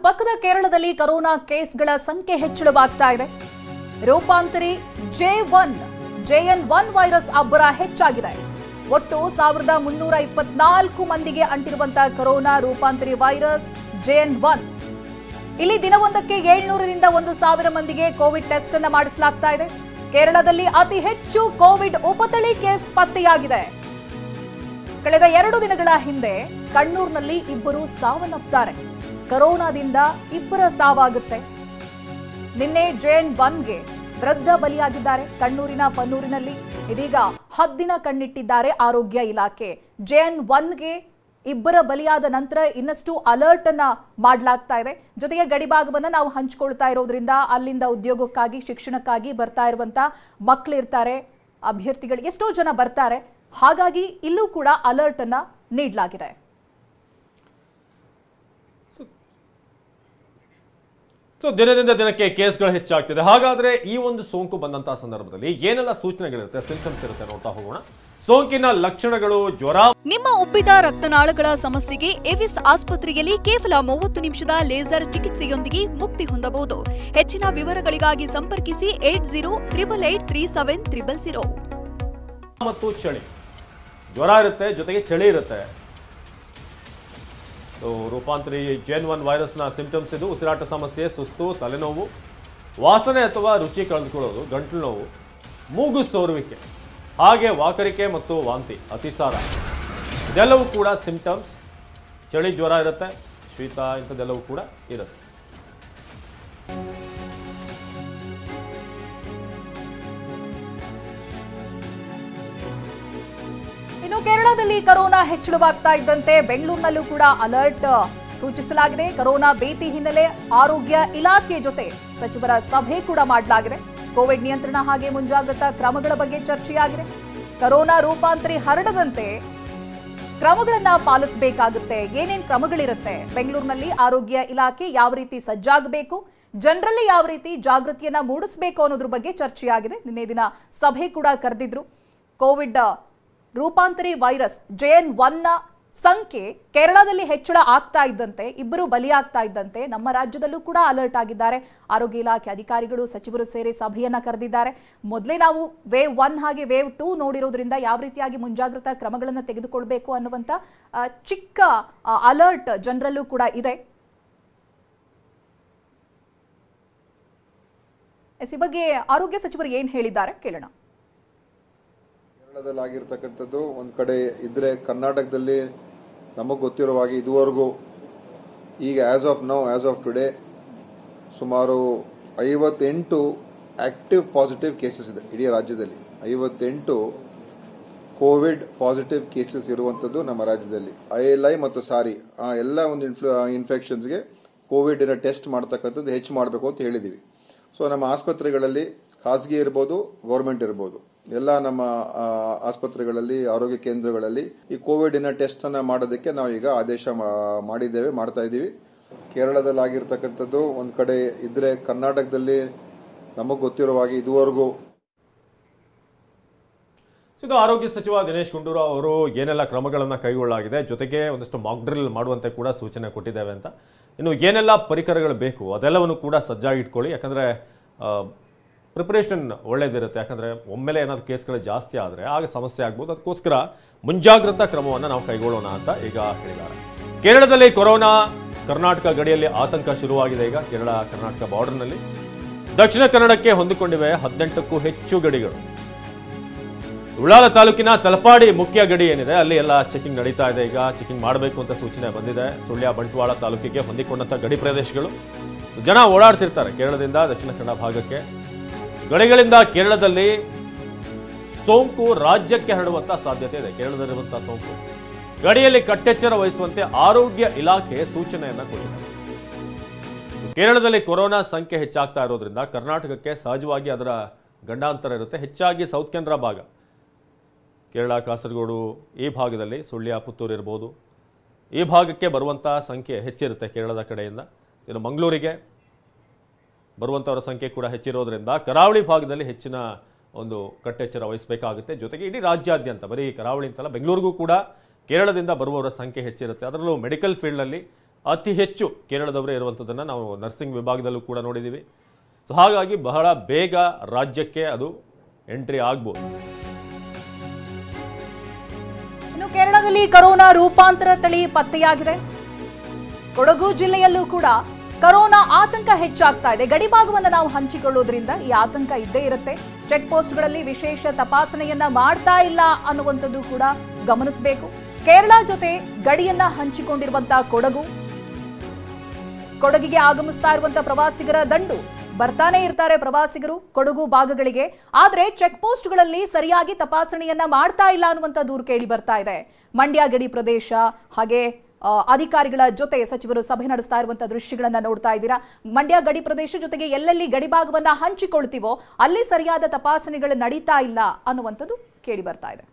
ಪಕ್ಕದ ಕೇರಳದಲ್ಲಿ ಕೊರೋನಾ ಕೇಸ್ಗಳ ಸಂಖ್ಯೆ ಹೆಚ್ಚಳವಾಗ್ತಾ ಇದೆ. ರೂಪಾಂತರಿ JN1 ವೈರಸ್ ಅಬ್ಬರ ಹೆಚ್ಚಾಗಿದೆ. ಒಟ್ಟು 1324 ಮಂದಿಗೆ ಅಂಟಿರುವಂತಹ ಕೊರೋನಾ ರೂಪಾಂತರಿ ವೈರಸ್ JN1. ಇಲ್ಲಿ ದಿನವೊಂದಕ್ಕೆ 700 ರಿಂದ 1000 ಮಂದಿಗೆ ಕೋವಿಡ್ ಟೆಸ್ಟ್ ಅನ್ನು ಮಾಡಿಸಲಾಗ್ತಾ ಇದೆ. ಕೇರಳದಲ್ಲಿ ಅತಿ ಹೆಚ್ಚು ಕೋವಿಡ್ ಉಪತಳಿ ಕೇಸ್ ಪತ್ತೆಯಾಗಿದೆ. ಕಳೆದ 2 ದಿನಗಳ ಹಿಂದೆ ಕಣ್ಣೂರಿನಲ್ಲಿ ಇಬ್ಬರು ಸಾವನ್ನಪ್ಪಿದ್ದಾರೆ. ಕೊರೋನಾದಿಂದ ಇಬ್ಬರ ಸಾವಾಗುತ್ತೆ. ನಿನ್ನೆ JN1ಗೆ ವೃದ್ಧ ಬಲಿಯಾಗಿದ್ದಾರೆ. ಕಣ್ಣೂರಿನ ಪನ್ನೂರಿನಲ್ಲಿ ಇದೀಗ ಹದ್ದಿನ ಕಣ್ಣಿಟ್ಟಿದ್ದಾರೆ ಆರೋಗ್ಯ ಇಲಾಖೆ. JN1ಗೆ ಇಬ್ಬರ ಬಲಿಯಾದ ನಂತರ ಇನ್ನಷ್ಟು ಅಲರ್ಟ್ ಅನ್ನ ಮಾಡಲಾಗ್ತಾ ಇದೆ. ಜೊತೆಗೆ ಗಡಿಭಾಗವನ್ನ ನಾವು ಹಂಚಿಕೊಳ್ತಾ ಇರೋದ್ರಿಂದ ಅಲ್ಲಿಂದ ಉದ್ಯೋಗಕ್ಕಾಗಿ ಶಿಕ್ಷಣಕ್ಕಾಗಿ ಬರ್ತಾ ಇರುವಂತ ಮಕ್ಕಳಿರ್ತಾರೆ, ಅಭ್ಯರ್ಥಿಗಳು ಎಷ್ಟೋ ಜನ ಬರ್ತಾರೆ. ಹಾಗಾಗಿ ಇಲ್ಲೂ ಕೂಡ ಅಲರ್ಟ್ ಅನ್ನ ನೀಡಲಾಗಿದೆ. ದಿನದಿಂದ ದಿನಕ್ಕೆ ಕೇಸ್ಗಳು ಹೆಚ್ಚಾಗ್ತಿದೆ. ಹಾಗಾದ್ರೆ ಈ ಒಂದು ಸೋಂಕು ಬಂದಂತಹ ಸಂದರ್ಭದಲ್ಲಿ ಏನೆಲ್ಲ ಸೂಚನೆಗಳಿರುತ್ತೆ, ಸಿಂಪ್ಟಮ್ಸ್ ಇರುತ್ತೆ ನೋಡ್ತಾ ಹೋಗೋಣ. ಸೋಂಕಿನ ಲಕ್ಷಣಗಳು: ಜ್ವರ. ನಿಮ್ಮ ಉಬ್ಬಿದ ರಕ್ತನಾಳಗಳ ಸಮಸ್ಯೆಗೆ ಎವಿಸ್ ಆಸ್ಪತ್ರೆಯಲ್ಲಿ ಕೇವಲ 30 ನಿಮಿಷದ ಲೇಸರ್ ಚಿಕಿತ್ಸೆಯೊಂದಿಗೆ ಮುಕ್ತಿ ಹೊಂದಬಹುದು. ಹೆಚ್ಚಿನ ವಿವರಗಳಿಗಾಗಿ ಸಂಪರ್ಕಿಸಿ 8088837000. ಮತ್ತು ಚಳಿ, ಜ್ವರ ಇರುತ್ತೆ, ಜೊತೆಗೆ ಚಳಿ ಇರುತ್ತೆ. ರೂಪಾಂತರಿ JN1 ವೈರಸ್ನ ಸಿಂಪ್ಟಮ್ಸ್ ಇದು: ಉಸಿರಾಟ ಸಮಸ್ಯೆ, ಸುಸ್ತು, ತಲೆನೋವು, ವಾಸನೆ ಅಥವಾ ರುಚಿ ಕಳೆದುಕೊಳ್ಳೋದು, ಗಂಟಲು ನೋವು, ಮೂಗು ಸೋರುವಿಕೆ, ಹಾಗೆ ವಾಕರಿಕೆ ಮತ್ತು ವಾಂತಿ, ಅತಿಸಾರ, ಇದೆಲ್ಲವೂ ಕೂಡ ಸಿಂಪ್ಟಮ್ಸ್. ಚಳಿ, ಜ್ವರ ಇರುತ್ತೆ, ಶೀತ ಇಂಥದ್ದೆಲ್ಲವೂ ಕೂಡ ಇರುತ್ತೆ. ಇನ್ನು ಕೇರಳದಲ್ಲಿ ಕೊರೋನಾ ಹೆಚ್ಚಳವಾಗ್ತಾ ಇದ್ದಂತೆ ಬೆಂಗಳೂರಿನಲ್ಲೂ ಕೂಡ ಅಲರ್ಟ್ ಸೂಚಿಸಲಾಗಿದೆ. ಕೊರೋನಾ ಭೀತಿ ಹಿನ್ನೆಲೆ ಆರೋಗ್ಯ ಇಲಾಖೆ ಜೊತೆ ಸಚಿವರ ಸಭೆ ಕೂಡ ಮಾಡಲಾಗಿದೆ. ಕೋವಿಡ್ ನಿಯಂತ್ರಣ ಹಾಗೆ ಮುಂಜಾಗ್ರತಾ ಕ್ರಮಗಳ ಬಗ್ಗೆ ಚರ್ಚೆಯಾಗಿದೆ. ಕೊರೋನಾ ರೂಪಾಂತರಿ ಹರಡದಂತೆ ಕ್ರಮಗಳನ್ನ ಪಾಲಿಸಬೇಕಾಗುತ್ತೆ. ಏನೇನ್ ಕ್ರಮಗಳಿರುತ್ತೆ, ಬೆಂಗಳೂರಿನಲ್ಲಿ ಆರೋಗ್ಯ ಇಲಾಖೆ ಯಾವ ರೀತಿ ಸಜ್ಜಾಗಬೇಕು, ಜನರಲ್ಲಿ ಯಾವ ರೀತಿ ಜಾಗೃತಿಯನ್ನ ಮೂಡಿಸಬೇಕು ಅನ್ನೋದ್ರ ಬಗ್ಗೆ ಚರ್ಚೆಯಾಗಿದೆ. ನಿನ್ನೆ ದಿನ ಸಭೆ ಕೂಡ ಕರೆದಿದ್ರು. ಕೋವಿಡ್ ರೂಪಾಂತರಿ ವೈರಸ್ JN1ನ ಸಂಖ್ಯೆ ಕೇರಳದಲ್ಲಿ ಹೆಚ್ಚಳ ಆಗ್ತಾ ಇದ್ದಂತೆ, ಇಬ್ಬರು ಬಲಿಯಾಗ್ತಾ ಇದ್ದಂತೆ ನಮ್ಮ ರಾಜ್ಯದಲ್ಲೂ ಕೂಡ ಅಲರ್ಟ್ ಆಗಿದ್ದಾರೆ. ಆರೋಗ್ಯ ಇಲಾಖೆ ಅಧಿಕಾರಿಗಳು, ಸಚಿವರು ಸೇರಿ ಸಭೆಯನ್ನ ಕರೆದಿದ್ದಾರೆ. ಮೊದಲೇ ನಾವು ವೇವ್ 1 ಹಾಗೆ ವೇವ್ 2 ನೋಡಿರೋದ್ರಿಂದ ಯಾವ ರೀತಿಯಾಗಿ ಮುಂಜಾಗ್ರತಾ ಕ್ರಮಗಳನ್ನು ತೆಗೆದುಕೊಳ್ಬೇಕು ಅನ್ನುವಂಥ ಚಿಕ್ಕ ಅಲರ್ಟ್ ಜನರಲ್ಲೂ ಕೂಡ ಇದೆ. ಈ ಬಗ್ಗೆ ಆರೋಗ್ಯ ಸಚಿವರು ಏನು ಹೇಳಿದ್ದಾರೆ ಕೇಳೋಣ. ಕೇರಳದಲ್ಲಿ ಆಗಿರ್ತಕ್ಕಂಥದ್ದು ಒಂದು ಕಡೆ ಇದ್ರೆ, ಕರ್ನಾಟಕದಲ್ಲಿ ನಮಗೆ ಗೊತ್ತಿರುವ ಹಾಗೆ ಇದುವರೆಗೂ ಈಗ ಆಸ್ ಆಫ್ ಟುಡೇ ಸುಮಾರು 58 ಆಕ್ಟಿವ್ ಪಾಸಿಟಿವ್ ಕೇಸಸ್ ಇದೆ ಇಡೀ ರಾಜ್ಯದಲ್ಲಿ. 58 ಕೋವಿಡ್ ಪಾಸಿಟಿವ್ ಕೇಸಸ್ ಇರುವಂಥದ್ದು ನಮ್ಮ ರಾಜ್ಯದಲ್ಲಿ. ILI ಮತ್ತು ಸಾರಿ ಆ ಎಲ್ಲ ಒಂದು ಇನ್ಫೆಕ್ಷನ್ಸ್ಗೆ ಕೋವಿಡ್ ಟೆಸ್ಟ್ ಮಾಡ್ತಕ್ಕಂಥದ್ದು ಹೆಚ್ಚು ಮಾಡಬೇಕು ಅಂತ ಹೇಳಿದ್ದೀವಿ. ಸೊ ನಮ್ಮ ಆಸ್ಪತ್ರೆಗಳಲ್ಲಿ ಖಾಸಗಿ ಇರ್ಬೋದು, ಗೌರ್ಮೆಂಟ್ ಇರ್ಬೋದು, ಎಲ್ಲ ನಮ್ಮ ಆಸ್ಪತ್ರೆಗಳಲ್ಲಿ, ಆರೋಗ್ಯ ಕೇಂದ್ರಗಳಲ್ಲಿ ಈ ಕೋವಿಡ್ ಟೆಸ್ಟ್ ಅನ್ನ ಮಾಡೋದಕ್ಕೆ ನಾವು ಈಗ ಆದೇಶ ಮಾಡಿದ್ದೇವೆ, ಮಾಡ್ತಾ ಇದ್ದೀವಿ. ಕೇರಳದಲ್ಲಿ ಆಗಿರ್ತಕ್ಕಂಥದ್ದು ಒಂದು ಕಡೆ ಇದ್ರೆ, ಕರ್ನಾಟಕದಲ್ಲಿ ನಮಗೆ ಗೊತ್ತಿರುವ ಹಾಗೆ ಇದುವರೆಗೂ ಇದು ಆರೋಗ್ಯ ಸಚಿವ ದಿನೇಶ್ ಗುಂಡೂರಾವ್ ಅವರು ಏನೆಲ್ಲ ಕ್ರಮಗಳನ್ನು ಕೈಗೊಳ್ಳಲಾಗಿದೆ, ಜೊತೆಗೆ ಒಂದಷ್ಟು ಮಾಕ್ ಡ್ರಿಲ್ ಮಾಡುವಂತೆ ಕೂಡ ಸೂಚನೆ ಕೊಟ್ಟಿದ್ದೇವೆ ಅಂತ. ಇನ್ನು ಏನೆಲ್ಲ ಪರಿಕರಗಳು ಬೇಕು ಅದೆಲ್ಲವನ್ನು ಕೂಡ ಸಜ್ಜಾಗಿಟ್ಕೊಳ್ಳಿ. ಯಾಕಂದರೆ ಪ್ರಿಪರೇಷನ್ ಒಳ್ಳೇದಿರುತ್ತೆ. ಯಾಕಂದರೆ ಒಮ್ಮೆಲೆ ಏನಾದರೂ ಕೇಸ್ಗಳು ಜಾಸ್ತಿ ಆದರೆ ಆಗ ಸಮಸ್ಯೆ ಆಗ್ಬೋದು. ಅದಕ್ಕೋಸ್ಕರ ಮುಂಜಾಗ್ರತಾ ಕ್ರಮವನ್ನು ನಾವು ಕೈಗೊಳ್ಳೋಣ ಅಂತ ಈಗ ಹೇಳಿದ್ದಾರೆ. ಕೇರಳದಲ್ಲಿ ಕೊರೋನಾ ಕರ್ನಾಟಕ ಗಡಿಯಲ್ಲಿ ಆತಂಕ ಶುರುವಾಗಿದೆ. ಈಗ ಕೇರಳ ಕರ್ನಾಟಕ ಬಾರ್ಡರ್ನಲ್ಲಿ ದಕ್ಷಿಣ ಕನ್ನಡಕ್ಕೆ ಹೊಂದಿಕೊಂಡಿವೆ 18ಕ್ಕೂ ಹೆಚ್ಚು ಗಡಿಗಳು. ಉಳ್ಳಾಲ ತಾಲೂಕಿನ ತಲಪಾಡಿ ಮುಖ್ಯ ಗಡಿ ಏನಿದೆ ಅಲ್ಲಿ ಎಲ್ಲ ಚೆಕಿಂಗ್ ನಡೀತಾ ಇದೆ. ಈಗ ಚೆಕಿಂಗ್ ಮಾಡಬೇಕು ಅಂತ ಸೂಚನೆ ಬಂದಿದೆ. ಸುಳ್ಯ ಬಂಟ್ವಾಳ ತಾಲೂಕಿಗೆ ಹೊಂದಿಕೊಂಡಂಥ ಗಡಿ ಪ್ರದೇಶಗಳು ಜನ ಓಡಾಡ್ತಿರ್ತಾರೆ ಕೇರಳದಿಂದ ದಕ್ಷಿಣ ಕನ್ನಡ ಭಾಗಕ್ಕೆ. ಗಡಿಗಳಿಂದ ಕೇರಳದಲ್ಲಿ ಸೋಂಕು ರಾಜ್ಯಕ್ಕೆ ಹರಡುವಂತಹ ಸಾಧ್ಯತೆ ಇದೆ. ಕೇರಳದಲ್ಲಿರುವಂತಹ ಸೋಂಕು ಗಡಿಯಲ್ಲಿ ಕಟ್ಟೆಚ್ಚರ ವಹಿಸುವಂತೆ ಆರೋಗ್ಯ ಇಲಾಖೆ ಸೂಚನೆಯನ್ನ ಕೊಟ್ಟಿದೆ. ಕೇರಳದಲ್ಲಿ ಕೊರೋನಾ ಸಂಖ್ಯೆ ಹೆಚ್ಚಾಗ್ತಾ ಇರೋದ್ರಿಂದ ಕರ್ನಾಟಕಕ್ಕೆ ಸಹಜವಾಗಿ ಅದರ ಗಂಡಾಂತರ ಇರುತ್ತೆ. ಹೆಚ್ಚಾಗಿ ಸೌತ್ ಕೇಂದ್ರ ಭಾಗ, ಕೇರಳ, ಕಾಸರಗೋಡು ಈ ಭಾಗದಲ್ಲಿ, ಸುಳ್ಯ, ಪುತ್ತೂರು ಇರ್ಬೋದು, ಈ ಭಾಗಕ್ಕೆ ಬರುವಂಥ ಸಂಖ್ಯೆ ಹೆಚ್ಚಿರುತ್ತೆ ಕೇರಳದ ಕಡೆಯಿಂದ. ಇನ್ನು ಮಂಗಳೂರಿಗೆ ಬರುವಂಥವರ ಸಂಖ್ಯೆ ಕೂಡ ಹೆಚ್ಚಿರೋದ್ರಿಂದ ಕರಾವಳಿ ಭಾಗದಲ್ಲಿ ಹೆಚ್ಚಿನ ಒಂದು ಕಟ್ಟೆಚ್ಚರ ವಹಿಸಬೇಕಾಗುತ್ತೆ. ಜೊತೆಗೆ ಇಡೀ ರಾಜ್ಯಾದ್ಯಂತ, ಬರೀ ಕರಾವಳಿ ಅಂತಲ್ಲ, ಬೆಂಗಳೂರಿಗೂ ಕೂಡ ಕೇರಳದಿಂದ ಬರುವವರ ಸಂಖ್ಯೆ ಹೆಚ್ಚಿರುತ್ತೆ. ಅದರಲ್ಲೂ ಮೆಡಿಕಲ್ ಫೀಲ್ಡ್ನಲ್ಲಿ ಅತಿ ಹೆಚ್ಚು ಕೇರಳದವರೇ ಇರುವಂಥದ್ದನ್ನು ನಾವು ನರ್ಸಿಂಗ್ ವಿಭಾಗದಲ್ಲೂ ಕೂಡ ನೋಡಿದ್ದೀವಿ. ಸೊ ಹಾಗಾಗಿ ಬಹಳ ಬೇಗ ರಾಜ್ಯಕ್ಕೆ ಅದು ಎಂಟ್ರಿ ಆಗ್ಬೋದು. ಇನ್ನು ಕೇರಳದಲ್ಲಿ ಕೊರೋನಾ ರೂಪಾಂತರ ತಳಿ ಪತ್ತೆಯಾಗಿದೆ. ಕೊಡಗು ಜಿಲ್ಲೆಯಲ್ಲೂ ಕೂಡ ಕೊರೋನಾ ಆತಂಕ ಹೆಚ್ಚಾಗ್ತಾ ಇದೆ. ಗಡಿಭಾಗವನ್ನು ನಾವು ಹಂಚಿಕೊಳ್ಳೋದ್ರಿಂದ ಈ ಆತಂಕ ಇದ್ದೇ ಇರುತ್ತೆ. ಚೆಕ್ ಪೋಸ್ಟ್ಗಳಲ್ಲಿ ವಿಶೇಷ ತಪಾಸಣೆಯನ್ನ ಮಾಡ್ತಾ ಇಲ್ಲ ಅನ್ನುವಂಥದ್ದು ಕೂಡ ಗಮನಿಸಬೇಕು. ಕೇರಳ ಜೊತೆ ಗಡಿಯನ್ನ ಹಂಚಿಕೊಂಡಿರುವಂತಹ ಕೊಡಗಿಗೆ ಆಗಮಿಸ್ತಾ ಇರುವಂತಹ ಪ್ರವಾಸಿಗರ ದಂಡು ಬರ್ತಾನೆ ಇರ್ತಾರೆ ಪ್ರವಾಸಿಗರು ಕೊಡಗು ಭಾಗಗಳಿಗೆ. ಆದ್ರೆ ಚೆಕ್ ಪೋಸ್ಟ್ಗಳಲ್ಲಿ ಸರಿಯಾಗಿ ತಪಾಸಣೆಯನ್ನ ಮಾಡ್ತಾ ಇಲ್ಲ ಅನ್ನುವಂಥ ದೂರು ಕೇಳಿ ಬರ್ತಾ ಇದೆ. ಮಂಡ್ಯ ಗಡಿ ಪ್ರದೇಶ ಹಾಗೆ ಅಧಿಕಾರಿಗಳ ಜೊತೆ ಸಚಿವರು ಸಭೆ ನಡೆಸ್ತಾ ಇರುವಂತಹ ದೃಶ್ಯಗಳನ್ನ ನೋಡ್ತಾ ಇದ್ದೀರಾ. ಮಂಡ್ಯ ಗಡಿ ಪ್ರದೇಶ ಜೊತೆಗೆ ಎಲ್ಲೆಲ್ಲಿ ಗಡಿ ಭಾಗವನ್ನ ಹಂಚಿಕೊಳ್ತೀವೋ ಅಲ್ಲಿ ಸರಿಯಾದ ತಪಾಸಣೆಗಳು ನಡೀತಾ ಇಲ್ಲ ಅನ್ನುವಂಥದ್ದು ಕೇಳಿ ಬರ್ತಾ ಇದೆ.